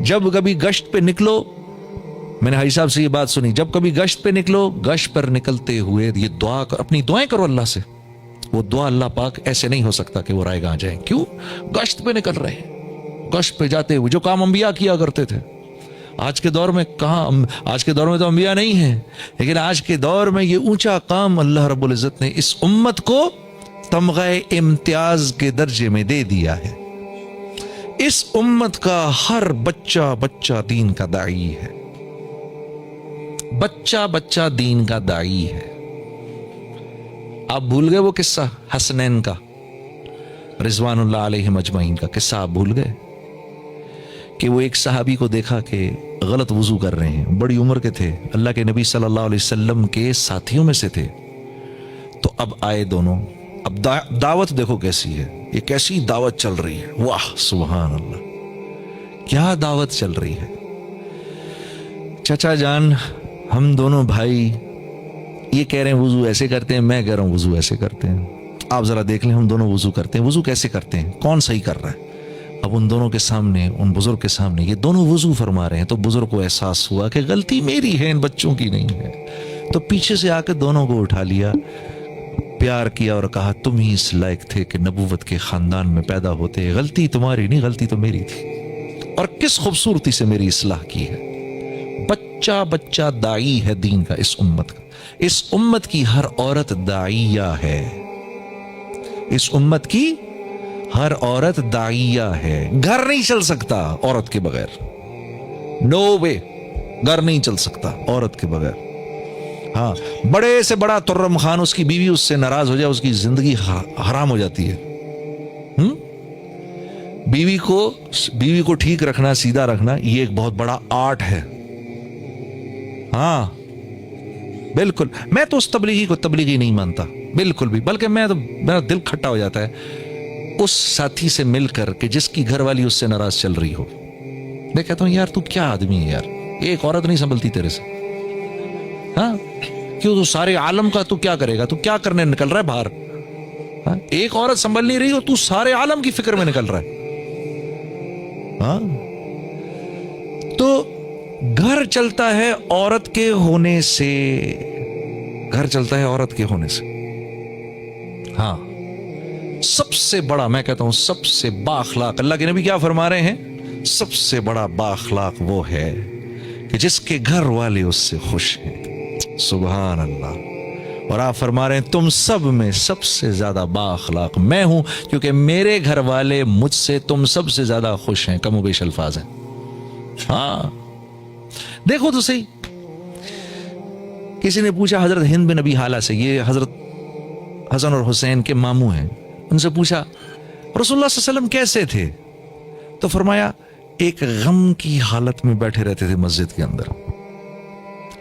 जब कभी गश्त पे निकलो, मैंने हाजी साहब से ये बात सुनी, जब कभी गश्त पे निकलो, गश्त पर निकलते हुए ये दुआ अपनी दुआएं करो अल्लाह से। वो दुआ अल्लाह पाक ऐसे नहीं हो सकता कि वो रायगा आ जाए। क्यों? गश्त पे निकल रहे हैं, गश्त पे जाते हुए, जो काम अंबिया किया करते थे। आज के दौर में कहां, आज के दौर में तो अंबिया नहीं है, लेकिन आज के दौर में ये ऊंचा काम अल्लाह रब्बुल इज्जत ने इस उम्मत को तमग़े इम्तियाज के दर्जे में दे दिया है। इस उम्मत का हर बच्चा बच्चा दीन का दाई है, बच्चा बच्चा दीन का दाई है। आप भूल गए वो किस्सा हसनैन का, रिजवानुल्लाह अलैहिम अजमईन का किस्सा आप भूल गए कि वो एक सहाबी को देखा कि गलत वुजू कर रहे हैं, बड़ी उम्र के थे, अल्लाह के नबी सल्लल्लाहु अलैहि वसल्लम के साथियों में से थे। तो अब आए दोनों, अब दावत देखो कैसी है, ये कैसी दावत चल रही है, वाह सुभान अल्लाह, क्या दावत चल रही है। चचा जान, हम दोनों भाई ये कह रहे हैं वुजू ऐसे करते हैं, मैं कह रहा हूं वुजू ऐसे करते हैं। आप जरा देख लें, हम दोनों वुजू करते हैं, वुजू कैसे करते हैं, कौन सही कर रहा है। अब उन दोनों के सामने, उन बुजुर्ग के सामने ये दोनों वुजू फरमा रहे हैं, तो बुजुर्ग को एहसास हुआ कि गलती मेरी है, इन बच्चों की नहीं है। तो पीछे से आकर दोनों को उठा लिया, प्यार किया और कहा तुम ही इस लायक थे कि नबूवत के खानदान में पैदा होते, गलती तुम्हारी नहीं, गलती तो मेरी थी। और किस खूबसूरती से मेरी इस्लाह की है। बच्चा बच्चा दाई है दीन का इस उम्मत का। इस उम्मत की हर औरत दाइया है, इस उम्मत की हर औरत दाइया है। घर नहीं चल सकता औरत के बगैर, नो वे, घर नहीं चल सकता औरत के बगैर। हाँ, बड़े से बड़ा तुर्रम खान, उसकी बीवी उससे नाराज हो जाए, उसकी जिंदगी हराम हो जाती है। बीवी को ठीक रखना, सीधा रखना, ये एक बहुत बड़ा आर्ट है। हाँ बिल्कुल, मैं तो उस तबलीगी को तबलीगी नहीं मानता बिल्कुल भी, बल्कि मेरा दिल खट्टा हो जाता है उस साथी से मिलकर के जिसकी घरवाली उससे नाराज चल रही हो। मैं कहता हूं यार तू क्या आदमी है यार, एक औरत नहीं संभलती तेरे से। हाँ, क्यों? तू सारे आलम का तू क्या करेगा, तू क्या करने निकल रहा है बाहर? हाँ? एक औरत संभल नहीं रही हो, तू सारे आलम की फिक्र में निकल रहा है। हाँ? तो घर चलता है औरत के होने से, घर चलता है औरत के होने से। हाँ, सबसे बड़ा, मैं कहता हूं सबसे बाअखलाक, अल्लाह के नबी क्या फरमा रहे हैं, सबसे बड़ा बाअखलाक वो है कि जिसके घर वाले उससे खुश हैं। सुभान अल्लाह। और आप फरमा रहे हैं तुम सब में सबसे ज्यादा बाअखलाक मैं हूं, क्योंकि मेरे घर वाले मुझसे तुम सबसे ज्यादा खुश हैं। कमोबेश अल्फाज हैं। हाँ, देखो तो सही, किसी ने पूछा हजरत हिंद बिन अबी हाला से, ये हजरत हसन और हुसैन के मामू हैं, उनसे पूछा रसूलुल्लाह सल्लल्लाहु अलैहि वसल्लम कैसे थे? तो फरमाया एक गम की हालत में बैठे रहते थे मस्जिद के अंदर,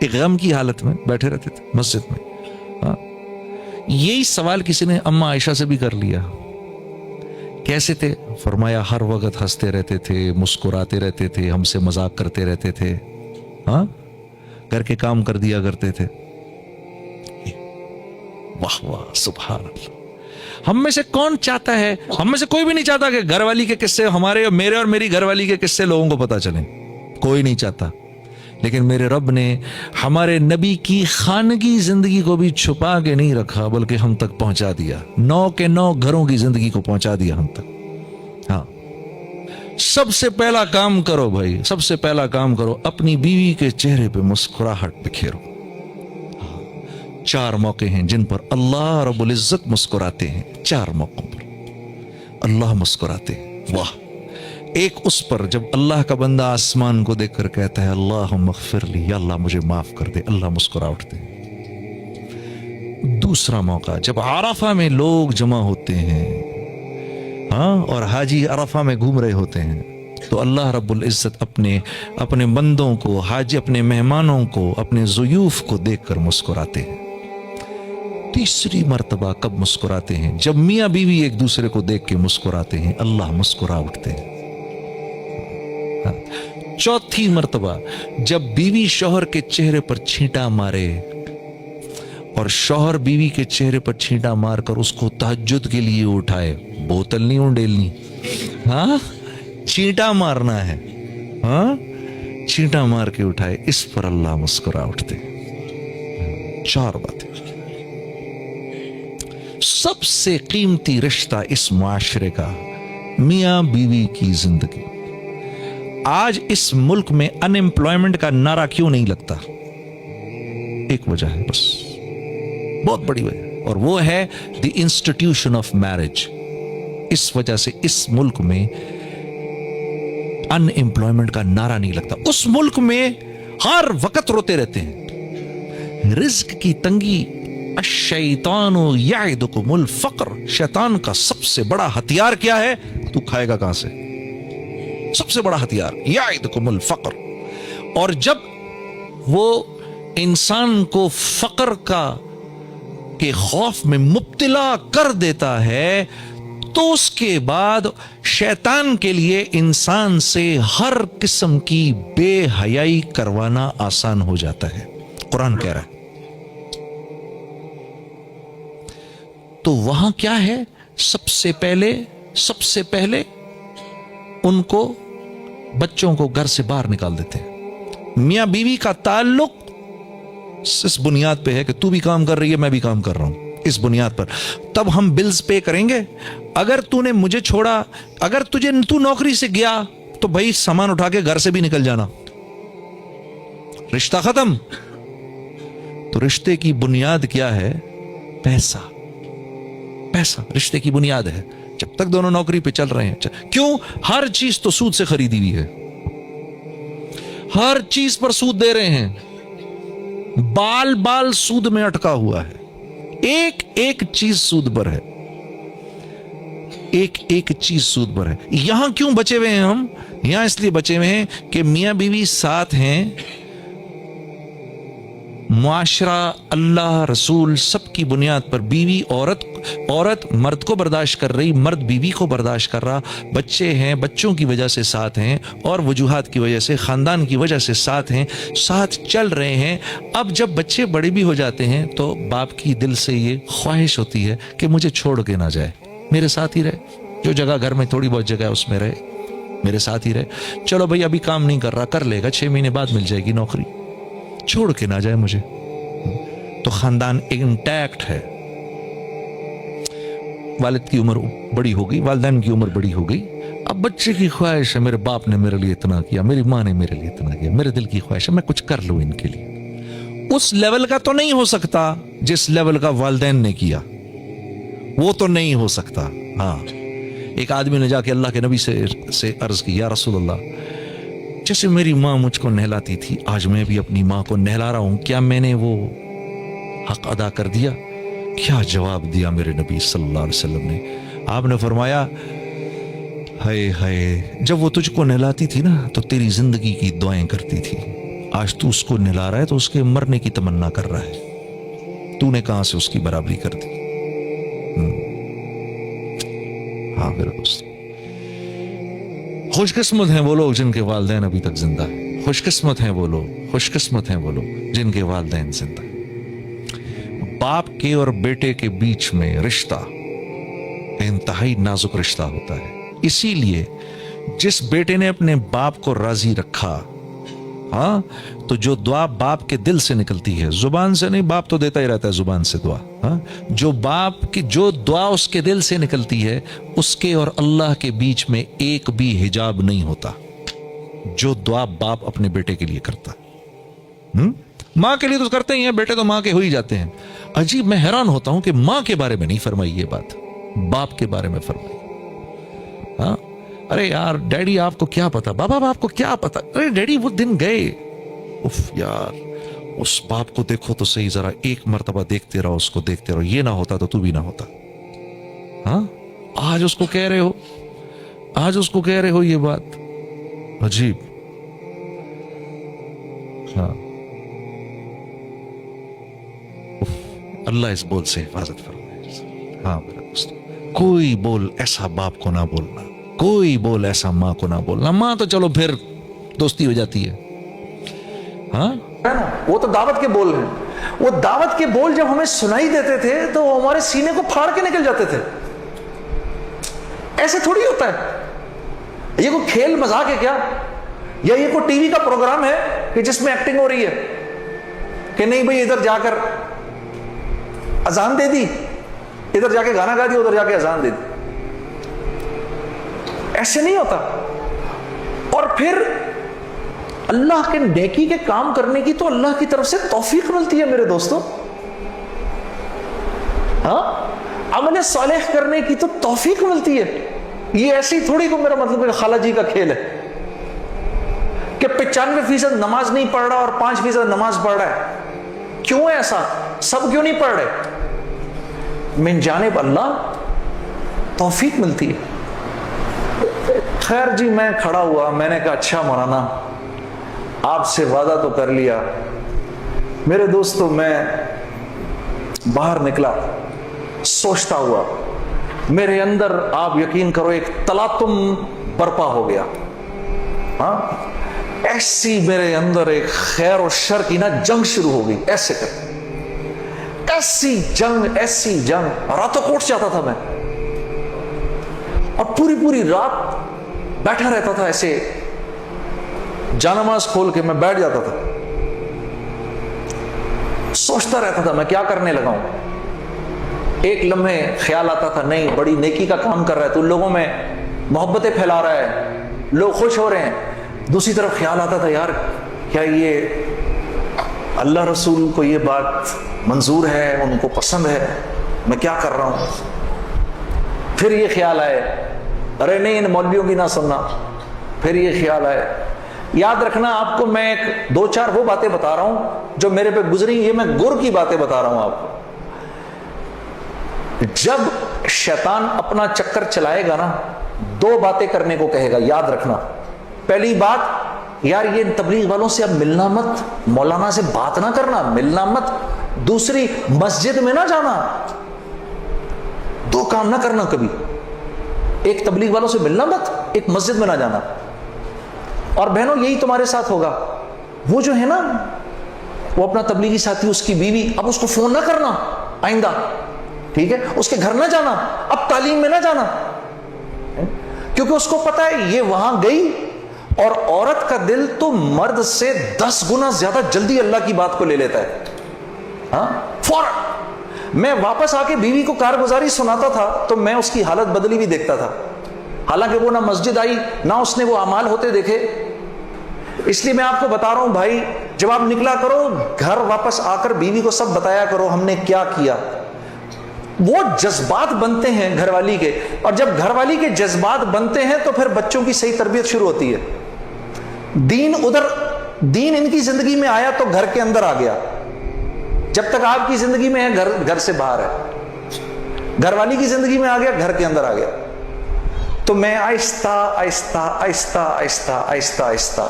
एक गम की हालत में बैठे रहते थे मस्जिद में। हाँ, यही सवाल किसी ने अम्मा आयशा से भी कर लिया, कैसे थे? फरमाया हर वक्त हंसते रहते थे, मुस्कुराते रहते थे, हमसे मजाक करते रहते थे। हाँ, घर के काम कर दिया करते थे। वाह वाह सुभान अल्लाह। हम में से कौन चाहता है, हम में से कोई भी नहीं चाहता कि घरवाली के किस्से हमारे, मेरे और मेरी घरवाली के किस्से लोगों को पता चले, कोई नहीं चाहता। लेकिन मेरे रब ने हमारे नबी की खानगी जिंदगी को भी छुपा के नहीं रखा, बल्कि हम तक पहुंचा दिया। 9 के 9 घरों की जिंदगी को पहुंचा दिया हम तक। हाँ, सबसे पहला काम करो भाई, सबसे पहला काम करो, अपनी बीवी के चेहरे पे मुस्कुराहट बिखेरो। 4 मौके हैं जिन पर अल्लाह रब्बुल इज्जत मुस्कुराते हैं, 4 मौकों पर अल्लाह मुस्कुराते हैं। वाह, एक उस पर जब अल्लाह का बंदा आसमान को देखकर कहता है अल्लाह मग़फ़िरली, या अल्लाह मुझे माफ कर दे, अल्लाह मुस्कुरा उठते हैं। दूसरा मौका जब अरफा में लोग जमा होते हैं, हाँ, और हाजी अरफा में घूम रहे होते हैं, तो अल्लाह रब्बुल इज्जत अपने बंदों को, हाजी अपने मेहमानों को, अपने ज़ुयूफ को देखकर मुस्कुराते हैं। तीसरी मर्तबा कब मुस्कुराते हैं? जब मियाँ बीवी एक दूसरे को देख के मुस्कुराते हैं, अल्लाह मुस्कुरा उठते हैं। चौथी मर्तबा जब बीवी शौहर के चेहरे पर छींटा मारे और शौहर बीवी के चेहरे पर छींटा मारकर उसको तहज्जुद के लिए उठाए, बोतल नहीं उंडेलनी, हाँ, छींटा मारना है, हाँ, चींटा मार के उठाए, इस पर अल्लाह मुस्कुरा उठते। 4 बातें। सबसे कीमती रिश्ता इस मुआशरे का मियां बीवी की जिंदगी। आज इस मुल्क में अनएम्प्लॉयमेंट का नारा क्यों नहीं लगता? एक वजह है बस, बहुत बड़ी वजह, और वो है द इंस्टीट्यूशन ऑफ मैरिज। इस वजह से इस मुल्क में अनएम्प्लॉयमेंट का नारा नहीं लगता। उस मुल्क में हर वक्त रोते रहते हैं रिज्क की तंगी। अश्शैतानु यइदुकुमुल फक्र, शैतान का सबसे बड़ा हथियार क्या है? तू खाएगा कहां से? सबसे बड़ा हथियार यइदुकुमुल फक्र। और जब वो इंसान को फक्र के खौफ में मुब्तला कर देता है, तो उसके बाद शैतान के लिए इंसान से हर किस्म की बेहयाई करवाना आसान हो जाता है। कुरान कह रहा है। तो वहां क्या है? सबसे पहले उनको, बच्चों को घर से बाहर निकाल देते हैं। मियां बीवी का ताल्लुक इस बुनियाद पे है कि तू भी काम कर रही है, मैं भी काम कर रहा हूं, इस बुनियाद पर तब हम बिल्स पे करेंगे। अगर तूने मुझे छोड़ा, अगर तू नौकरी से गया, तो भाई सामान उठा के घर से भी निकल जाना, रिश्ता खत्म। तो रिश्ते की बुनियाद क्या है? पैसा। रिश्ते की बुनियाद है। जब तक दोनों नौकरी पे चल रहे हैं, क्यों? हर चीज तो सूद से खरीदी हुई है, हर चीज पर सूद दे रहे हैं, बाल सूद में अटका हुआ है, एक चीज सूद पर है, एक चीज सूद पर है। यहां क्यों बचे हुए हैं हम? यहां इसलिए बचे हुए हैं कि मियां बीवी साथ हैं, मुआशरा, अल्लाह, रसूल, सबकी बुनियाद पर बीवी औरत मर्द को बर्दाश्त कर रही, मर्द बीवी को बर्दाश्त कर रहा, बच्चे हैं, बच्चों की वजह से साथ हैं, और वजूहात की वजह से, खानदान की वजह से साथ हैं, साथ चल रहे हैं। अब जब बच्चे बड़े भी हो जाते हैं, तो बाप की दिल से ये ख्वाहिश होती है कि मुझे छोड़ के ना जाए, मेरे साथ ही रहे, जो जगह घर में थोड़ी बहुत जगह है उसमें रहे, मेरे साथ ही रहे। चलो भाई अभी काम नहीं कर रहा, कर लेगा, 6 महीने बाद मिल जाएगी नौकरी, छोड़ के ना जाए मुझे। तो खानदान इंटैक्ट है। वालिद की उम्र बड़ी हो गई, वालिदैन की उम्र बड़ी हो गई, अब बच्चे की ख्वाहिश है, मेरे बाप ने मेरे लिए इतना किया, मेरी माँ ने मेरे लिए इतना किया, मेरे दिल की ख्वाहिश है मैं कुछ कर लूं इनके लिए। उस लेवल का तो नहीं हो सकता जिस लेवल का वालिदैन ने किया, वो तो नहीं हो सकता। हाँ, एक आदमी ने जाके अल्लाह के नबी से अर्ज की, या रसूल अल्लाह, जैसे मेरी माँ मुझको नहलाती थी, आज मैं भी अपनी माँ को नहला रहा हूं, क्या मैंने वो हक अदा कर दिया? क्या जवाब दिया मेरे नबी सल्लल्लाहु अलैहि वसल्लम ने? आपने फरमाया, हाय हाय, जब वो तुझको नहलाती थी ना, तो तेरी जिंदगी की दुआएं करती थी, आज तू उसको नहला रहा है तो उसके मरने की तमन्ना कर रहा है, तूने कहां से उसकी बराबरी कर दी? हाँ मेरे दोस्त, खुशकिस्मत हैं वो लोग जिनके वालिदैन अभी तक जिंदा है, खुशकिस्मत हैं वो लोग जिनके वालिदैन जिंदा है। बाप के और बेटे के बीच में रिश्ता इंतहाई नाजुक रिश्ता होता है। इसीलिए जिस बेटे ने अपने बाप को राजी रखा, हाँ, तो जो दुआ बाप के दिल से निकलती है, जुबान से नहीं, बाप तो देता ही रहता है जुबान से दुआ, हाँ, जो बाप की जो दुआ उसके दिल से निकलती है, उसके और अल्लाह के बीच में एक भी हिजाब नहीं होता। जो दुआ बाप अपने बेटे के लिए करता है, मां के लिए तो करते ही हैं, बेटे तो मां के हो ही जाते हैं। अजीब, मैं हैरान होता हूं कि मां के बारे में नहीं फरमाई ये बात, बाप के बारे में फरमाई। हाँ, अरे यार डैडी आपको क्या पता, बाबा आपको क्या पता, अरे डैडी वो दिन गए, उफ यार, उस बाप को देखो तो सही, जरा एक मर्तबा देखते रहो, उसको देखते रहो, ये ना होता तो तू भी ना होता। हाँ, आज उसको कह रहे हो ये बात, अजीब। हाँ, अल्लाह इस बोल से हिफाजत फरमाए। हाँ मेरे दोस्त, कोई बोल ऐसा बाप को ना बोलना, कोई बोल ऐसा माँ को ना बोलना। माँ तो चलो फिर दोस्ती हो जाती है, हाँ, वो तो दावत के बोल हैं। वो दावत के बोल जब हमें सुनाई देते थे तो हमारे सीने को फाड़ के निकल जाते थे। ऐसे थोड़ी होता है, ये कोई खेल मजाक है क्या? یا یہ کوئی ٹی وی کا پروگرام ہے کہ جس میں ایکٹنگ ہو رہی ہے کہ نہیں بھائی ادھر جا کر اذان دے دی, ادھر جا کے گانا گا دیا, ادھر جا کے اذان دے دی. ایسے نہیں ہوتا. اور پھر اللہ کے نیکی کے کام کرنے کی تو اللہ کی طرف سے توفیق ملتی ہے میرے دوستو. ہاں, عمل صالح کرنے کی تو توفیق ملتی ہے. یہ ایسی تھوڑی کو میرا مطلب ہے خالہ جی کا کھیل ہے کہ 95% نماز نہیں پڑھ رہا اور 5% نماز پڑھ رہا ہے. کیوں ہے ایسا؟ سب کیوں نہیں پڑھ رہے؟ من جانب اللہ توفیق ملتی ہے. خیر جی, میں کھڑا ہوا, میں نے کہا اچھا مولانا آپ سے وعدہ تو کر لیا. میرے دوستو میں باہر نکلا سوچتا ہوا, میرے اندر آپ یقین کرو ایک تلاطم برپا ہو گیا. ہاں, ایسی میرے اندر ایک خیر و شر کی نا جنگ شروع ہو گئی. ایسے کر ایسی جنگ راتوں کوٹ جاتا تھا میں, اور پوری رات بیٹھا رہتا تھا ایسے, جانماز کھول کے میں بیٹھ جاتا تھا, سوچتا رہتا تھا میں کیا کرنے لگا ہوں. ایک لمحے خیال آتا تھا نہیں بڑی نیکی کا کام کر رہا ہے تو لوگوں میں محبتیں پھیلا رہا ہے, لوگ خوش ہو رہے ہیں. دوسری طرف خیال آتا تھا یار کیا یہ اللہ رسول کو یہ بات منظور ہے, ان کو پسند ہے, میں کیا کر رہا ہوں. پھر یہ خیال آئے ارے نہیں ان مولویوں کی نہ سننا. پھر یہ خیال آئے. یاد رکھنا آپ کو میں ایک 2-4 وہ باتیں بتا رہا ہوں جو میرے پہ گزری, یہ میں گر کی باتیں بتا رہا ہوں آپ کو. جب شیطان اپنا چکر چلائے گا نا 2 باتیں کرنے کو کہے گا, یاد رکھنا. پہلی بات یار یہ تبلیغ والوں سے اب ملنا مت, مولانا سے بات نہ کرنا, ملنا مت. دوسری مسجد میں نہ جانا. 2 کام نہ کرنا کبھی, ایک تبلیغ والوں سے ملنا مت, ایک مسجد میں نہ جانا. اور بہنوں یہی تمہارے ساتھ ہوگا. وہ جو ہے نا وہ اپنا تبلیغی ساتھی اس کی بیوی, اب اس کو فون نہ کرنا آئندہ, ٹھیک ہے, اس کے گھر نہ جانا, اب تعلیم میں نہ جانا, کیونکہ اس کو پتا ہے یہ وہاں گئی اور عورت کا دل تو مرد سے 10 گنا زیادہ جلدی اللہ کی بات کو لے لیتا ہے. ہاں فوراً. میں واپس آ کے بیوی کو کارگزاری سناتا تھا تو میں اس کی حالت بدلی بھی دیکھتا تھا, حالانکہ وہ نہ مسجد آئی نہ اس نے وہ اعمال ہوتے دیکھے. اس لیے میں آپ کو بتا رہا ہوں بھائی, جب آپ نکلا کرو گھر واپس آ کر بیوی کو سب بتایا کرو ہم نے کیا کیا. وہ جذبات بنتے ہیں گھر والی کے, اور جب گھر والی کے جذبات بنتے ہیں تو پھر بچوں کی صحیح تربیت شروع ہوتی ہے. دین ان کی زندگی میں آیا تو گھر کے اندر آ گیا. جب تک آپ کی زندگی میں ہے گھر سے باہر ہے, گھر والی کی زندگی میں آ گیا گھر کے اندر آ گیا. تو میں آہستہ آہستہ آہستہ آہستہ آہستہ آہستہ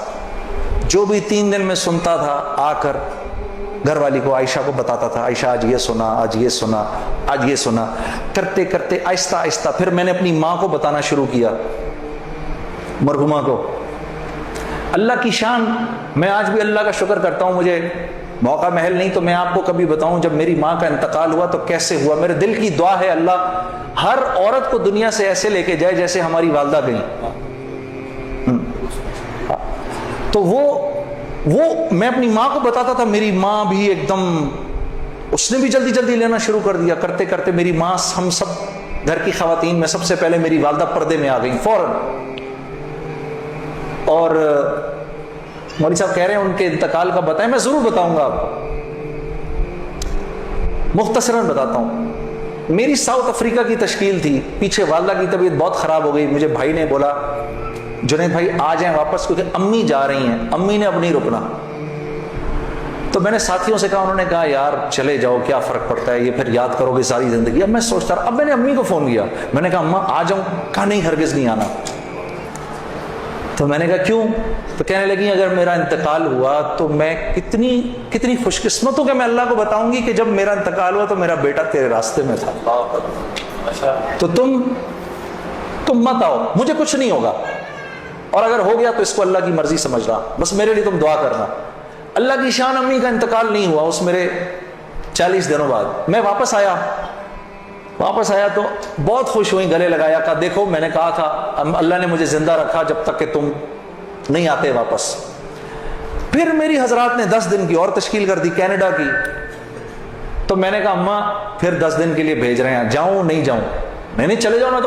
جو بھی 3 دن میں سنتا تھا آ کر گھر والی کو عائشہ کو بتاتا تھا, عائشہ آج یہ سنا, آج یہ سنا, آج یہ سنا. کرتے کرتے آہستہ آہستہ پھر میں نے اپنی ماں کو بتانا شروع کیا, مرحومہ کو. اللہ کی شان, میں آج بھی اللہ کا شکر کرتا ہوں, مجھے موقع محل نہیں تو میں آپ کو کبھی بتاؤں جب میری ماں کا انتقال ہوا تو کیسے ہوا. میرے دل کی دعا ہے اللہ ہر عورت کو دنیا سے ایسے لے کے جائے جیسے ہماری والدہ گئی. تو وہ میں اپنی ماں کو بتاتا تھا, میری ماں بھی ایک دم اس نے بھی جلدی جلدی لینا شروع کر دیا. کرتے کرتے میری ماں, ہم سب گھر کی خواتین میں سب سے پہلے میری والدہ پردے میں آ گئی فوراً. اور مولوی صاحب کہہ رہے ہیں ان کے انتقال کا بتائیں, میں ضرور بتاؤں گا آپ کو, مختصراً بتاتا ہوں. میری ساؤتھ افریقہ کی تشکیل تھی, پیچھے والدہ کی طبیعت بہت خراب ہو گئی. مجھے بھائی نے بولا جنید بھائی آ جائیں واپس کیونکہ امی جا رہی ہیں, امی نے اب نہیں رکنا. تو میں نے ساتھیوں سے کہا, انہوں نے کہا یار چلے جاؤ کیا فرق پڑتا ہے, یہ پھر یاد کرو گے ساری زندگی. اب میں سوچتا رہا, اب میں نے امی کو فون کیا, میں نے کہا اماں آ جاؤں, کہا نہیں ہرگز نہیں آنا. تو میں نے کہا کیوں؟ تو کہنے لگی اگر میرا انتقال ہوا تو میں کتنی خوش قسمت ہوں کہ میں اللہ کو بتاؤں گی کہ جب میرا انتقال ہوا تو میرا بیٹا تیرے راستے میں تھا, تو تم مت آؤ, مجھے کچھ نہیں ہوگا, اور اگر ہو گیا تو اس کو اللہ کی مرضی سمجھ رہا, بس میرے لیے تم دعا کرنا. اللہ کی شان, امی کا انتقال نہیں ہوا اس میرے 40 دنوں بعد. میں واپس آیا تو بہت خوش ہوئی, گلے لگایا, کہا دیکھو میں نے کہا تھا اللہ نے مجھے زندہ رکھا جب تک کہ تم نہیں آتے واپس. پھر میری حضرات نے 10 دن کی اور تشکیل کر دی کینیڈا کی. تو میں نے کہا اماں پھر 10 دن کے لیے بھیج رہے ہیں, جاؤں نہیں جاؤں؟ نہیں چلے جاؤ نا. تو